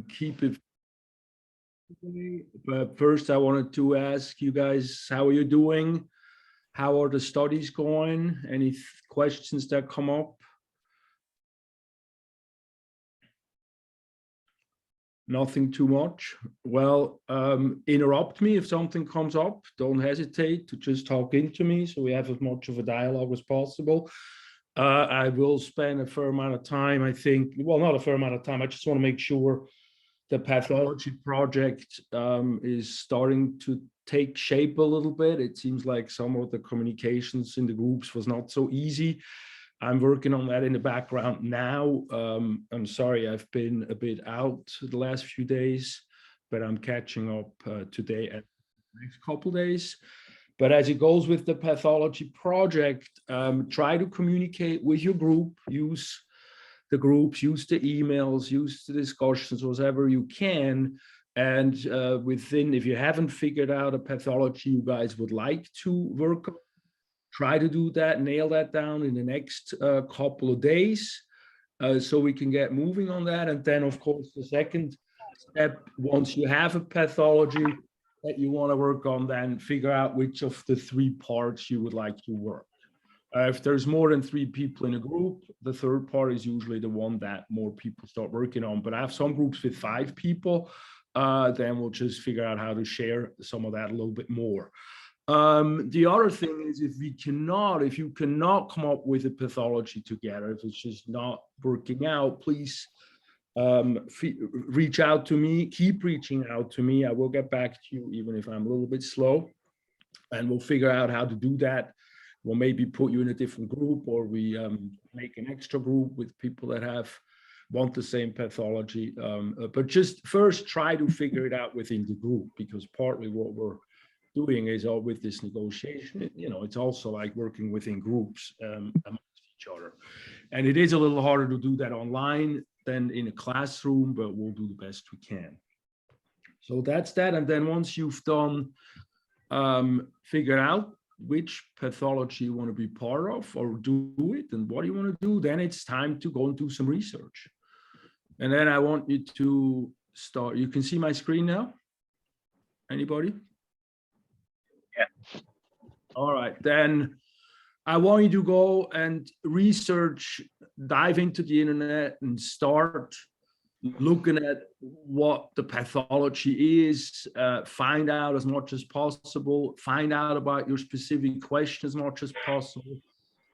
keep it. But first, I wanted to ask you guys, how are you doing? How are the studies going? Any questions that come up? Nothing too much. Well, interrupt me if something comes up. Don't hesitate to just talk into me so we have as much of a dialogue as possible. I will spend a fair amount of time, I think, well, not a fair amount of time. I just want to make sure the pathology project is starting to take shape a little bit. It seems like some of the communications in the groups was not so easy. I'm working on that in the background now. I'm sorry, I've been a bit out the last few days, but I'm catching up today and the next couple of days. But as it goes with the pathology project, try to communicate with your group, use the groups, use the emails, use the discussions, whatever you can. And within, if you haven't figured out a pathology you guys would like to work on, try to do that, nail that down in the next couple of days so we can get moving on that. And then, of course, the second step, once you have a pathology that you want to work on, then figure out which of the three parts you would like to work. If there's more than 3 people in a group, the third part is usually the one that more people start working on. But I have some groups with 5 people, then we'll just figure out how to share some of that a little bit more. The other thing is, if you cannot come up with a pathology together, if it's just not working out, please reach out to me, keep reaching out to me. I will get back to you, even if I'm a little bit slow, and we'll figure out how to do that. We'll maybe put you in a different group, or we make an extra group with people that want the same pathology. But just first try to figure it out within the group, because partly what we're doing is all with this negotiation, it's also like working within groups amongst each other. And it is a little harder to do that online than in a classroom, but we'll do the best we can. So that's that. And then once you've done, figure out which pathology you want to be part of or do it and what you want to do, then it's time to go and do some research. And then I want you to start. You can see my screen now? Anybody? Yeah. All right, then I want you to go and research, dive into the internet and start looking at what the pathology is, find out as much as possible, find out about your specific question as much as possible,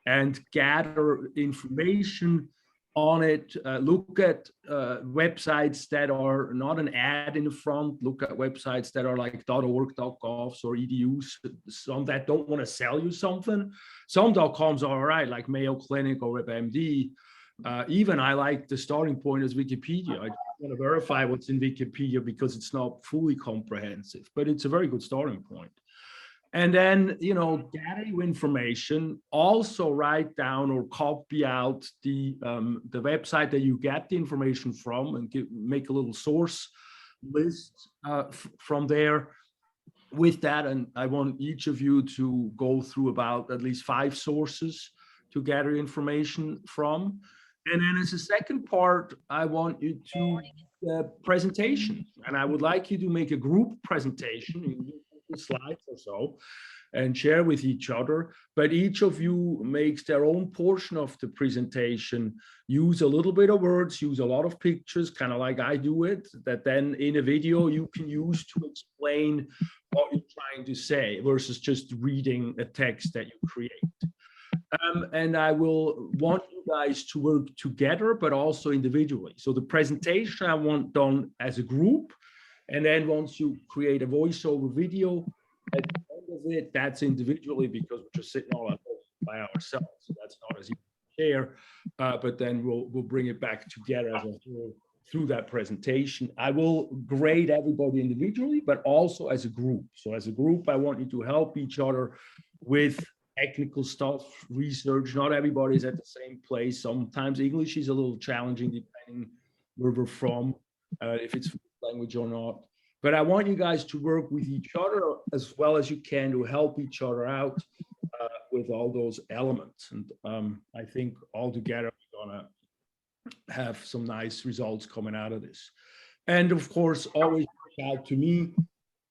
and gather information on it. Look at websites that are not an ad in the front. Look at websites that are like .org, .govs, or edus, some that don't want to sell you something. Some .coms are all right, like Mayo Clinic or WebMD. Even I like the starting point as Wikipedia. I want to verify what's in Wikipedia because it's not fully comprehensive, but it's a very good starting point. And then, gather your information, also write down or copy out the website that you get the information from, and make a little source list from there with that. And I want each of you to go through about at least 5 sources to gather information from. And then as a second part, I want you to presentation. And I would like you to make a group presentation, slides or so, and share with each other. But each of you makes their own portion of the presentation, use a little bit of words, use a lot of pictures, kind of like I do it, that then in a video you can use to explain what you're trying to say versus just reading a text that you create. And I will want you guys to work together, but also individually. So the presentation I want done as a group. And then once you create a voiceover video, at the end of it, that's individually, because we're just sitting all at home by ourselves. So that's not as easy to share, but then we'll bring it back together as a whole through that presentation. I will grade everybody individually, but also as a group. So as a group, I want you to help each other with technical stuff, research. Not everybody is at the same place. Sometimes English is a little challenging depending where we're from, if it's language or not. But I want you guys to work with each other as well as you can to help each other out with all those elements. And I think all together we're gonna have some nice results coming out of this. And of course, always reach out to me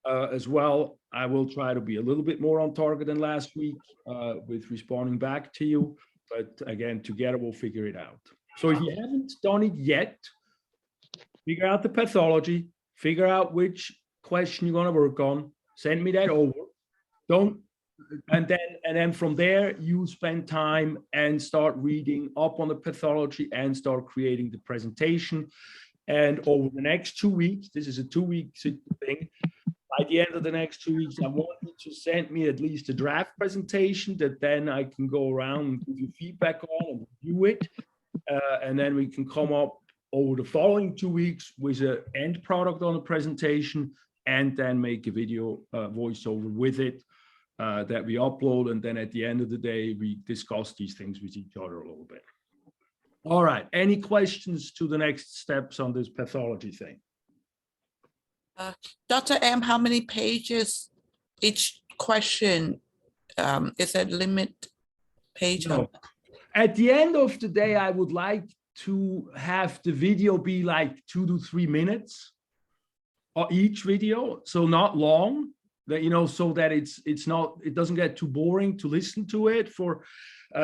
as well. I will try to be a little bit more on target than last week with responding back to you. But again, together we'll figure it out. So if you haven't done it yet, figure out the pathology, figure out which question you're going to work on, send me that over. Don't, and then from there, you spend time and start reading up on the pathology and start creating the presentation. And over the next 2 weeks, this is a 2-week thing. By the end of the next 2 weeks, I want you to send me at least a draft presentation that then I can go around and give you feedback on and review it. And then we can come up over the following 2 weeks with an end product on the presentation and then make a video voiceover with it that we upload. And then at the end of the day, we discuss these things with each other a little bit. All right. Any questions to the next steps on this pathology thing? Dr. M, how many pages each question? Is that limit page? No. At the end of the day, I would like to have the video be like 2 to 3 minutes or each video, so not long. That, you know, so that it doesn't get too boring to listen to it.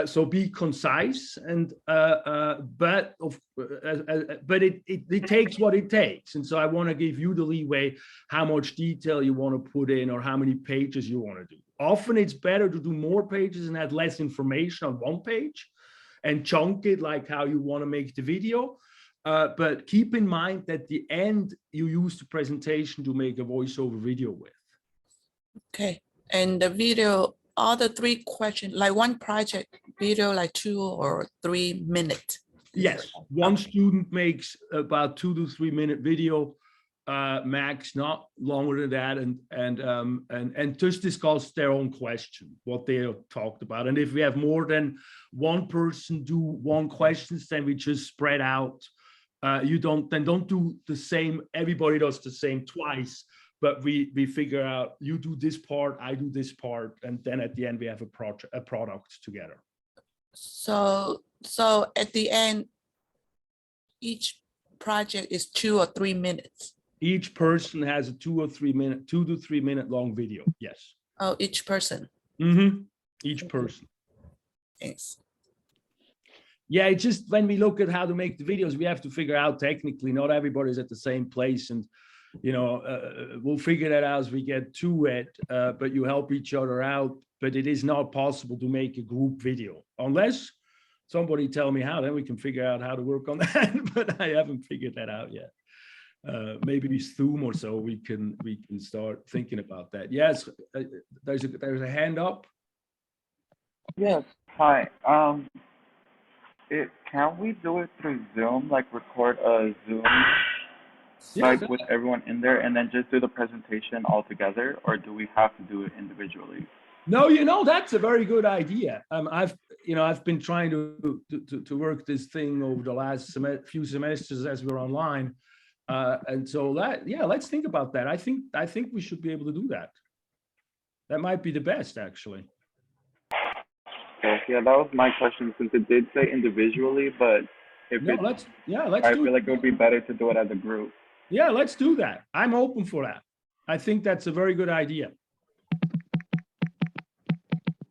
So be concise and but it takes what it takes. And so I want to give you the leeway how much detail you want to put in or how many pages you want to do. Often it's better to do more pages and add less information on one page and chunk it like how you want to make the video. But keep in mind that at the end you use the presentation to make a voiceover video with. Okay, and the video, all the 3 questions, like one project video, like 2 or 3 minutes. Yes, one student makes about 2 to 3 minute video max, not longer than that, and just discuss their own question, what they have talked about. And if we have more than one person do one question, then we just spread out. Don't do the same. Everybody does the same twice. But we figure out, you do this part, I do this part, and then at the end we have a product together. So at the end, each project is 2 or 3 minutes. Each person has a 2 to 3 minute long video. Yes. Oh, each person. Mm-hmm. Each person. Thanks. Yeah, it's just when we look at how to make the videos, we have to figure out technically not everybody's at the same place, and you know, we'll figure that out as we get to it, but you help each other out. But it is not possible to make a group video unless somebody tell me how, then we can figure out how to work on that. But I haven't figured that out yet. Maybe with Zoom or so we can start thinking about that. Yes, there's a hand up. Yes, hi. Can we do it through Zoom, like record a Zoom like with everyone in there and then just do the presentation all together, or do we have to do it individually? No, you know, that's a very good idea. I've been trying to work this thing over the last few semesters as we're online, and so let's think about that. I think we should be able to do that. That might be the best, actually. Okay, yeah, that was my question, since it did say individually, but if let's I feel like it would be better to do it as a group. Yeah, let's do that. I'm open for that. I think that's a very good idea.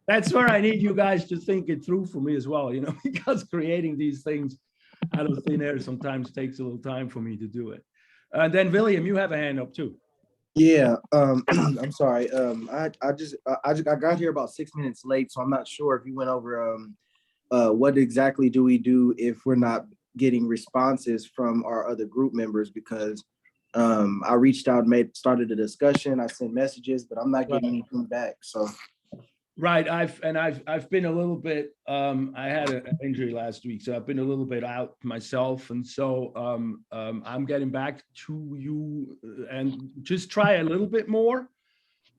That's where I need you guys to think it through for me as well, you know, because creating these things out of thin air sometimes takes a little time for me to do it. And then William, you have a hand up too. Yeah, I'm sorry. I got here about 6 minutes late, so I'm not sure if you went over what exactly do we do if we're not getting responses from our other group members, because I reached out, started a discussion, I sent messages, but I'm not getting anything back. So right, I've been a little bit, I had an injury last week, so I've been a little bit out myself, and so I'm getting back to you, and just try a little bit more.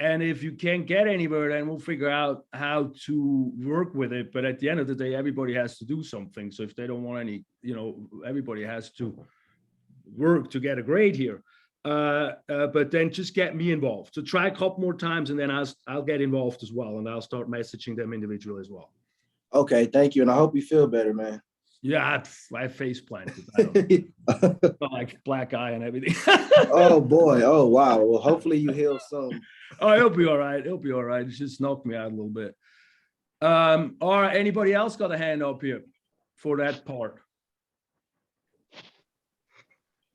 And if you can't get anywhere, then we'll figure out how to work with it. But at the end of the day, everybody has to do something. So if they don't want any, you know, everybody has to work to get a grade here. But then just get me involved. So try a couple more times, and then I'll get involved as well. And I'll start messaging them individually as well. Okay, thank you. And I hope you feel better, man. Yeah, I face planted. I don't know, like black eye and everything. Oh boy. Oh wow. Well, hopefully you heal soon. Oh, it'll be all right. It'll be all right. It just knocked me out a little bit. All right. Anybody else got a hand up here for that part?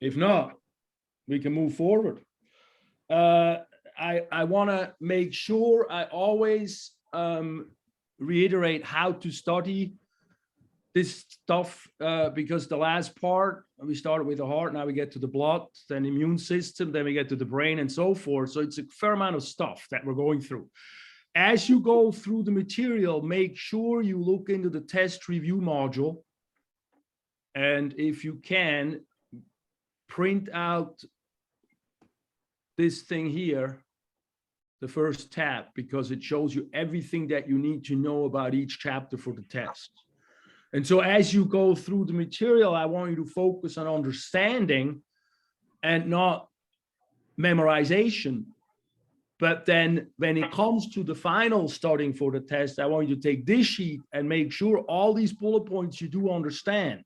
If not, we can move forward. I want to make sure I always reiterate how to study this stuff, because the last part, we started with the heart, now we get to the blood, then immune system, then we get to the brain and so forth. So it's a fair amount of stuff that we're going through. As you go through the material, make sure you look into the test review module. And if you can, print out this thing here, the first tab, because it shows you everything that you need to know about each chapter for the test. And so as you go through the material, I want you to focus on understanding and not memorization. But then when it comes to the final studying for the test, I want you to take this sheet and make sure all these bullet points you do understand.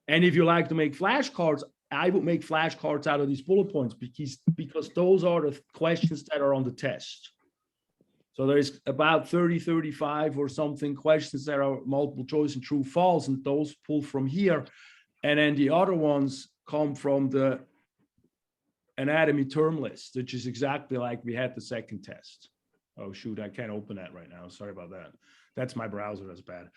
And if you like to make flashcards, I would make flashcards out of these bullet points because those are the questions that are on the test. So there's about 30, 35 or something questions that are multiple choice and true, false, and those pull from here. And then the other ones come from the anatomy term list, which is exactly like we had the second test. Oh, shoot, I can't open that right now. Sorry about that. That's my browser, that's bad.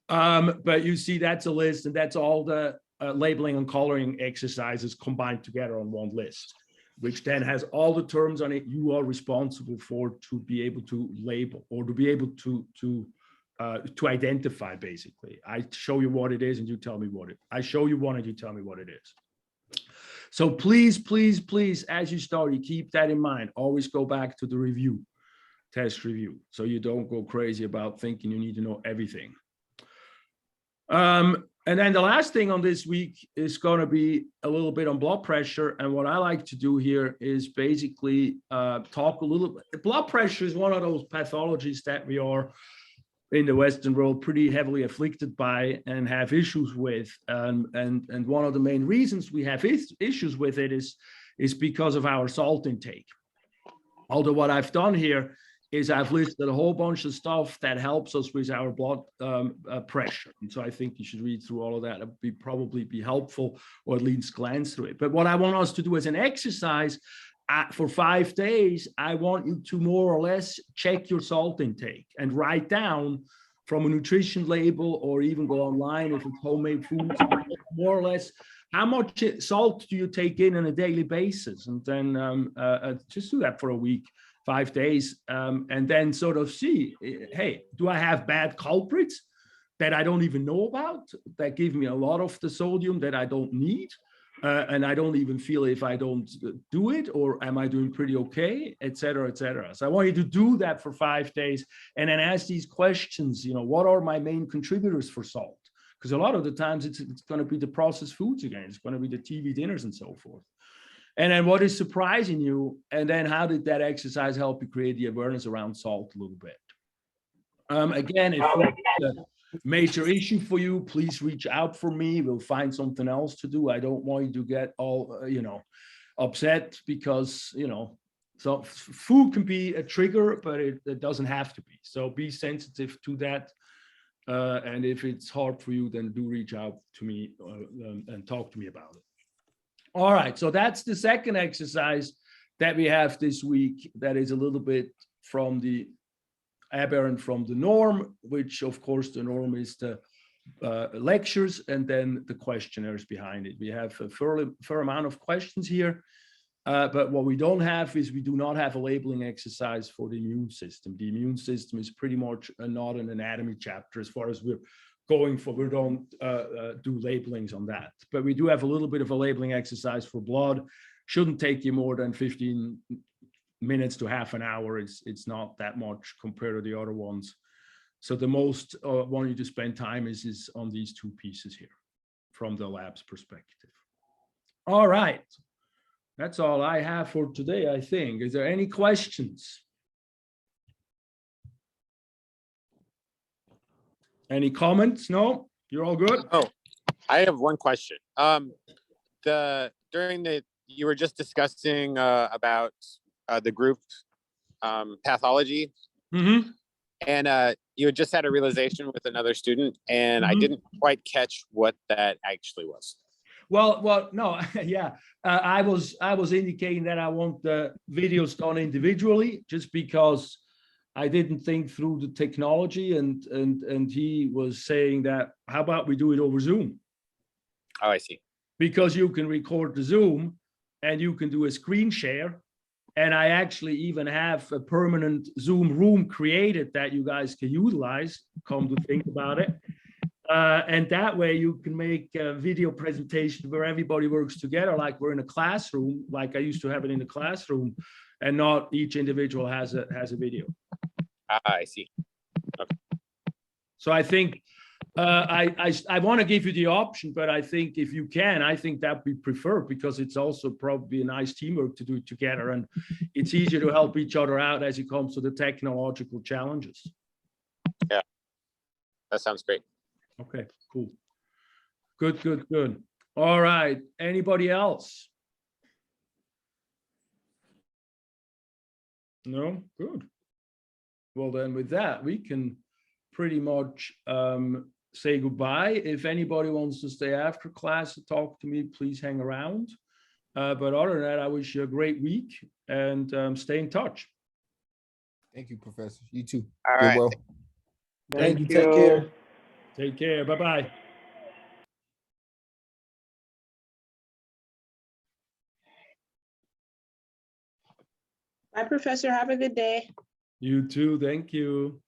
But you see, that's a list, and that's all the labeling and coloring exercises combined together on one list, which then has all the terms on it you are responsible for to be able to label or to be able to identify, basically. I show you what it is and you tell me what it is. I show you one and you tell me what it is. So please, please, please, as you start, you keep that in mind. Always go back to the review, test review, so you don't go crazy about thinking you need to know everything. And then the last thing on this week is going to be a little bit on blood pressure. And what I like to do here is basically talk a little bit. Blood pressure is one of those pathologies that we are in the Western world pretty heavily afflicted by and have issues with. And one of the main reasons we have issues with it is because of our salt intake. Although what I've done here is I've listed a whole bunch of stuff that helps us with our blood pressure. And so I think you should read through all of that. It would probably be helpful, or at least glance through it. But what I want us to do as an exercise for 5 days, I want you to more or less check your salt intake and write down from a nutrition label, or even go online if it's homemade foods, more or less, how much salt do you take in on a daily basis? And then just do that for a week. 5 days, and then sort of see, hey, do I have bad culprits that I don't even know about, that give me a lot of the sodium that I don't need, and I don't even feel if I don't do it, or am I doing pretty okay, et cetera, et cetera. So I want you to do that for 5 days, and then ask these questions, you know, what are my main contributors for salt? Because a lot of the times it's going to be the processed foods again, it's going to be the TV dinners and so forth. And then what is surprising you, and then how did that exercise help you create the awareness around salt a little bit? Again, if it's a major issue for you, please reach out for me. We'll find something else to do. I don't want you to get all, upset because, so food can be a trigger, but it doesn't have to be. So be sensitive to that. And if it's hard for you, then do reach out to me and talk to me about it. All right, so that's the second exercise that we have this week that is a little bit from the aberrant from the norm, which of course the norm is the lectures and then the questionnaires behind it. We have a fair amount of questions here, but what we don't have is we do not have a labeling exercise for the immune system. The immune system is pretty much not an anatomy chapter as far as we're going for. We don't do labelings on that, but we do have a little bit of a labeling exercise for blood. Shouldn't take you more than 15 minutes to half an hour. It's not that much compared to the other ones. So the most I want you to spend time is on these 2 pieces here from the lab's perspective. All right, that's all I have for today, I think. Is there any questions? Any comments? No? You're all good? Oh, I have one question. You were just discussing about the group pathology, Mm-hmm. and you had just had a realization with another student, and I Mhm. didn't quite catch what that actually was. Well, no, yeah. I was indicating that I want the videos done individually, just because I didn't think through the technology, and he was saying that, how about we do it over Zoom? Oh, I see. Because you can record the Zoom and you can do a screen share. And I actually even have a permanent Zoom room created that you guys can utilize, come to think about it. And that way you can make a video presentation where everybody works together, like we're in a classroom, like I used to have it in the classroom, and not each individual has a video. I see. So I think I want to give you the option, but I think if you can, I think that we prefer, because it's also probably a nice teamwork to do it together, and it's easier to help each other out as it comes to the technological challenges. Yeah, that sounds great. Okay, cool. Good. All right. Anybody else? No? Good. Well, then with that, we can pretty much say goodbye. If anybody wants to stay after class to talk to me, please hang around. But other than that, I wish you a great week, and stay in touch. Thank you, Professor. You too. All Get right. well. Thank you. Take care. Take care. Bye-bye. Bye, Professor. Have a good day. You too. Thank you.